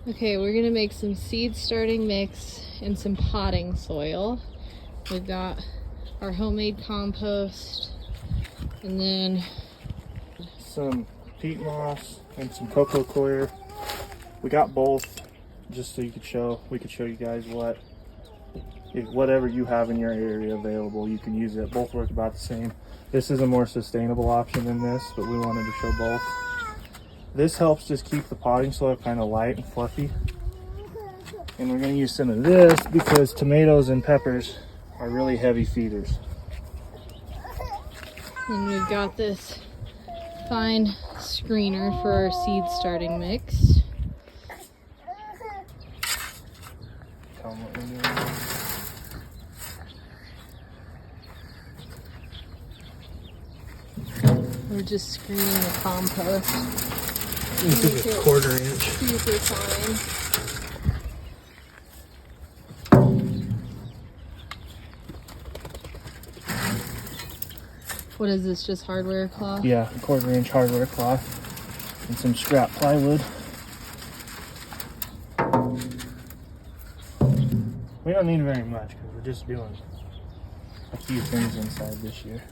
Okay, we're gonna make some seed starting mix and some potting soil. We've got our homemade compost and then some peat moss and some cocoa coir. We got both just so we could show you guys whatever you have in your area available, you can use it. Both work about the same. This is a more sustainable option than this, but we wanted to show both. This helps just keep the potting soil kind of light and fluffy. And we're going to use some of this because tomatoes and peppers are really heavy feeders. and we've got this fine screener for our seed starting mix. Tell them what we're doing. We're just screening the compost. This is a 1/4 inch. Super fine. What is this, just hardware cloth? Yeah, a 1/4 inch hardware cloth and some scrap plywood. We don't need very much because we're just doing a few things inside this year.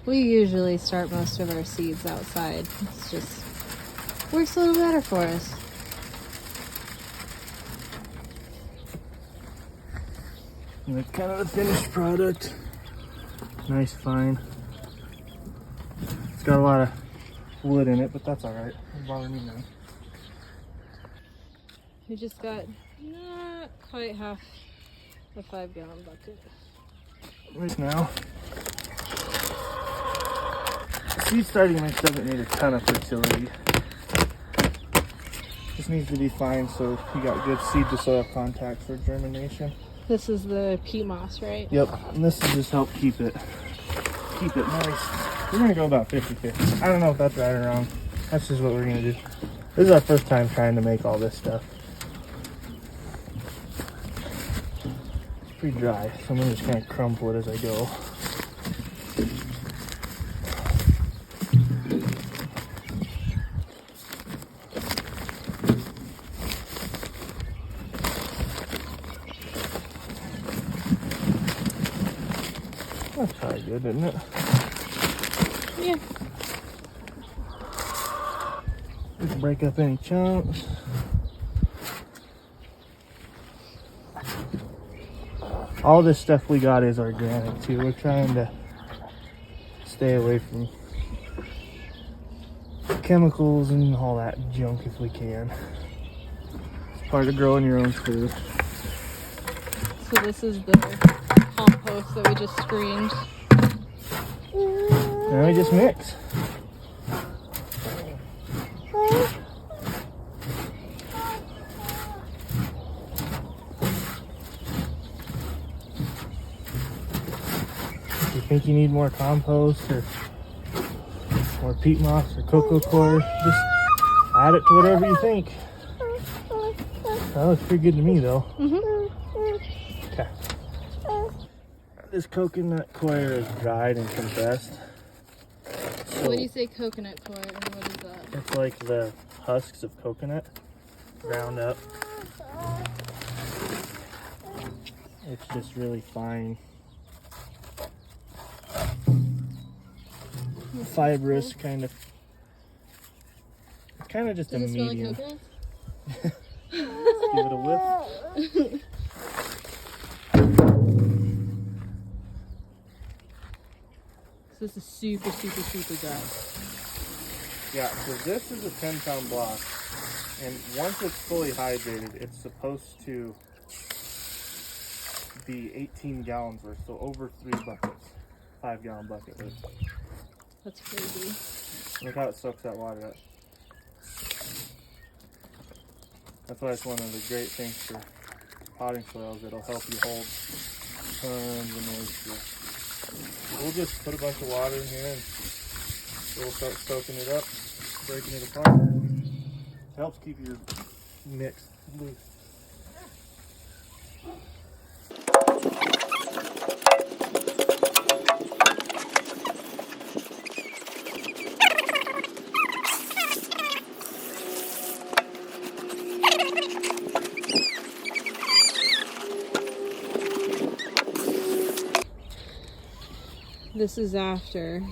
We usually start most of our seeds outside. It's just works a little better for us. And that's kind of the finished product. Nice, fine. It's got a lot of wood in it, but that's all right. Doesn't bother me none. We just got not quite half a 5-gallon bucket. Right now, seed starting mix doesn't need a ton of fertility. Just needs to be fine so you got good seed to soil contact for germination. This is the peat moss, right? Yep, and this will just help keep it nice. We're gonna go about 50-50. I don't know if that's right or wrong. That's just what we're gonna do. This is our first time trying to make all this stuff. It's pretty dry, so I'm gonna just kind of crumple it as I go. That's probably good, isn't it? Yeah. Just break up any chunks. All this stuff we got is organic too. We're trying to stay away from chemicals and all that junk if we can. It's part of growing your own food. So this is the compost that we just screened. Now we just mix. If you think you need more compost or more peat moss or cocoa coir, just add it to whatever you think. That looks pretty good to me though. Okay. This coconut coir is dried and compressed. So When you say coconut coir, what is that? it's like the husks of coconut ground up. It's just really fine, fibrous kind of. It's kind of just Does a it smell like medium. coconuts? Let's give it a whiff. So this is super, super, super dry. Yeah, so this is a 10-pound block, and once it's fully hydrated, it's supposed to be 18 gallons worth, so over 3 buckets, 5-gallon bucket worth. That's crazy. Look how it soaks that water up. That's why it's one of the great things for potting soils. It'll help you hold tons of moisture. We'll just put a bunch of water in here and we'll start soaking it up, breaking it apart. It helps keep your mix loose. This is after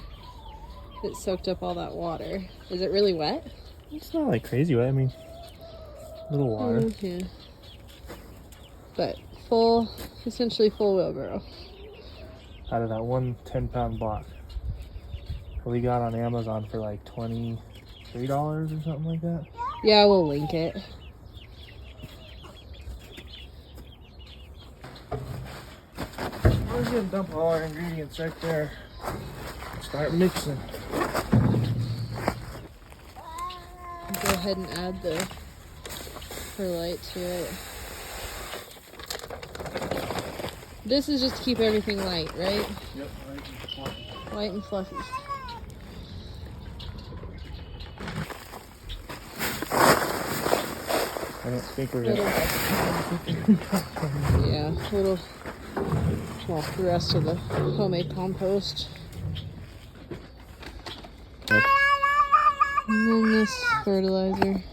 it soaked up all that water. Is it really wet? It's not like crazy wet. I mean, a little water. Yeah. But full, essentially full wheelbarrow. Out of that one 10-pound block. We got on Amazon for like $23 or something like that. Yeah, we'll link it. We're just gonna dump all our ingredients right there. Start mixing. Go ahead and add the perlite to it. This is just to keep everything light, right? Yep, light and fluffy. Light and fluffy. I don't think we're gonna. Yeah, little. Well, the rest of the homemade compost. And then this fertilizer.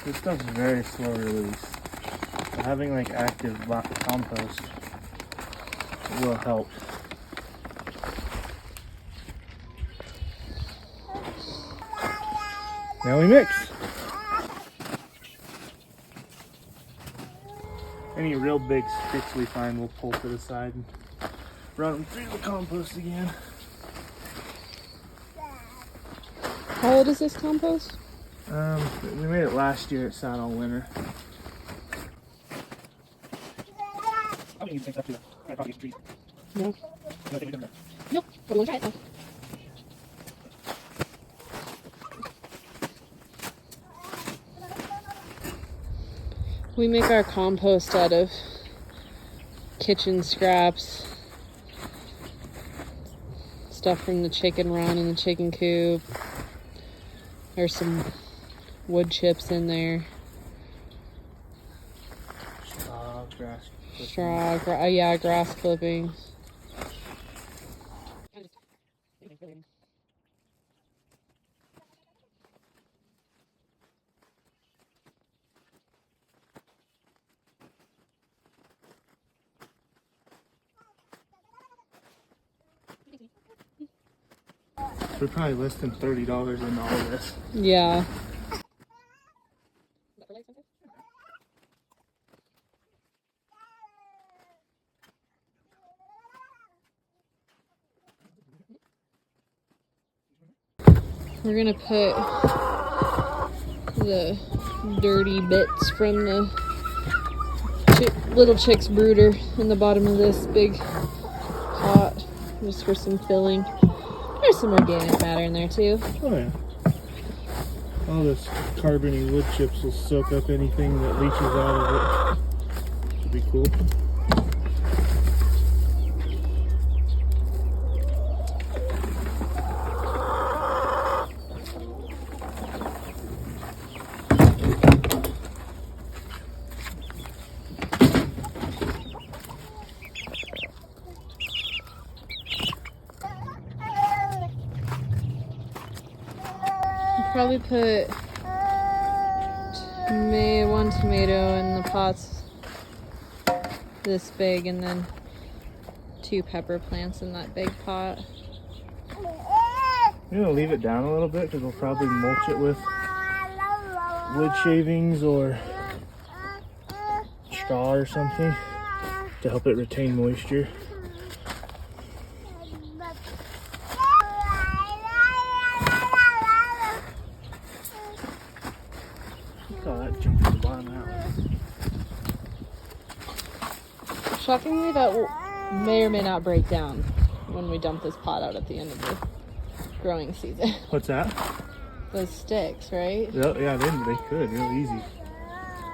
This stuff's very slow release. So having like active compost will help. Now we mix. Any real big sticks we find, we'll pull to the side and run them through the compost again. How old is this compost? We made it last year. It sat all winter. I think you can take that too. I probably treat. No. No, take it in there. Nope. But we'll try it though. We make our compost out of kitchen scraps, stuff from the chicken run and the chicken coop. There's some wood chips in there. Straw, grass. Yeah, grass clippings. We're probably less than $30 in all of this. Yeah. We're gonna put the dirty bits from the little chick's brooder in the bottom of this big pot, just for some filling. There's some organic matter in there too. Oh yeah. All this carbony wood chips will soak up anything that leaches out of it. Should be cool. Probably put one tomato in the pots this big, and then 2 pepper plants in that big pot. I'm gonna leave it down a little bit because we'll probably mulch it with wood shavings or straw or something to help it retain moisture. Shockingly, that may or may not break down when we dump this pot out at the end of the growing season. What's that? Those sticks, right? Yeah, they could real easy.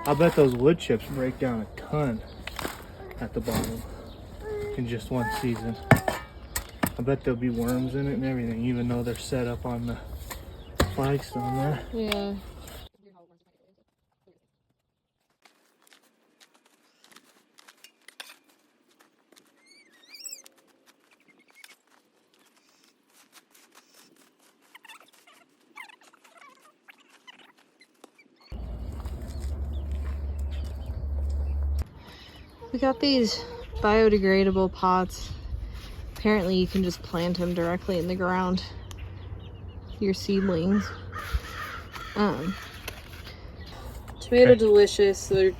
I bet those wood chips break down a ton at the bottom in just one season. I bet there'll be worms in it and everything, even though they're set up on the flagstone there. Yeah. We got these biodegradable pots. Apparently you can just plant them directly in the ground. Your seedlings. Tomato Delicious, they're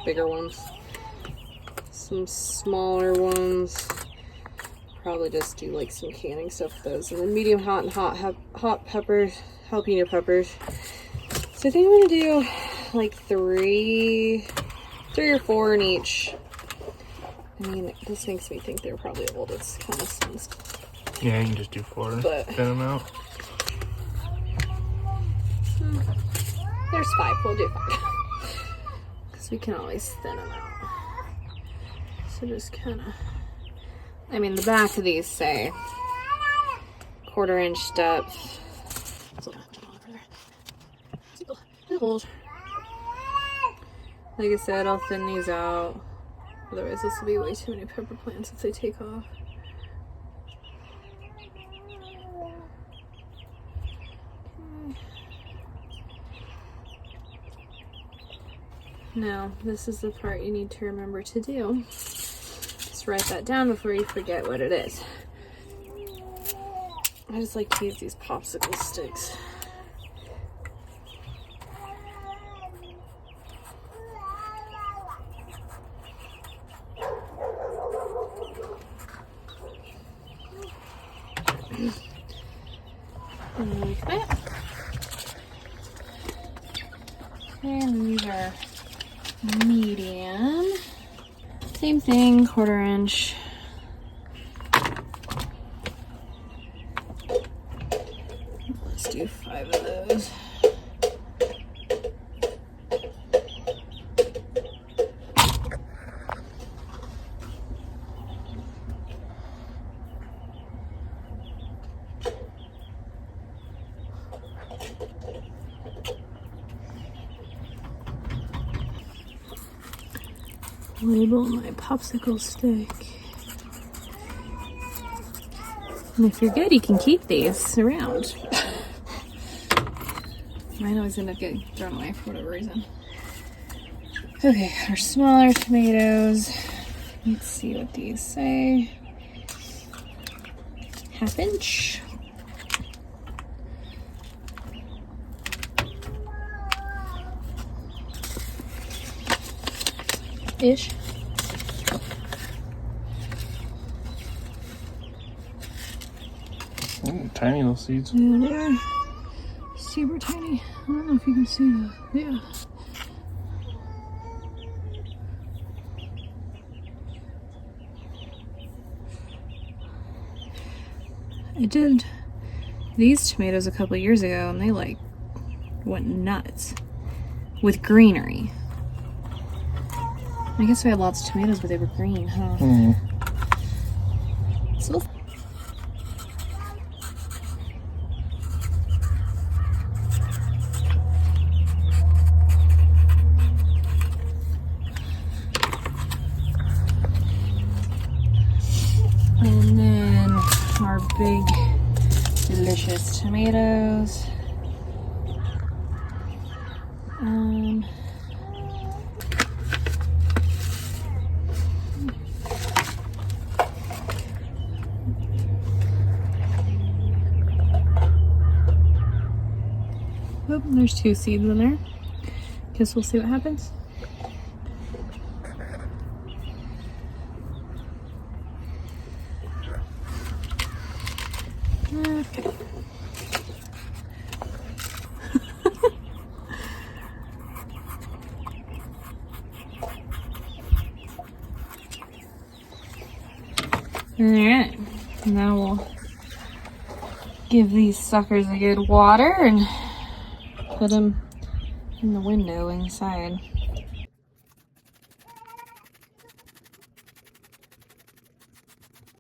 bigger ones. Some smaller ones. Probably just do like some canning stuff with those. And then medium hot and hot peppers, jalapeno peppers. So I think I'm gonna do like three or four in each. I mean, this makes me think they're probably old. It's kind of sense. Yeah, you can just do 4. But thin them out. There's 5. We'll do 5. Because we can always thin them out. So just kind of... I mean, the back of these say 1/4 inch depth. Like I said, I'll thin these out. Otherwise, this will be way too many pepper plants if they take off. Now, this is the part you need to remember to do. Just write that down before you forget what it is. I just like to use these popsicle sticks. Like that. And these are medium. Same thing, 1/4 inch. Let's do 5 of those. Label my popsicle stick. And if you're good, you can keep these around. Mine always end up getting thrown away for whatever reason. Okay, our smaller tomatoes. Let's see what these say. 1/2 inch. Ish. Ooh, tiny little seeds. Yeah, they are super tiny. I don't know if you can see that. Yeah. I did these tomatoes a couple years ago and they like went nuts with greenery. I guess we had lots of tomatoes, but they were green, huh? Mm. So and then our big, delicious tomatoes. Oh, there's 2 seeds in there. Guess we'll see what happens. Okay. Alright, now we'll give these suckers a good water and put them in the window inside.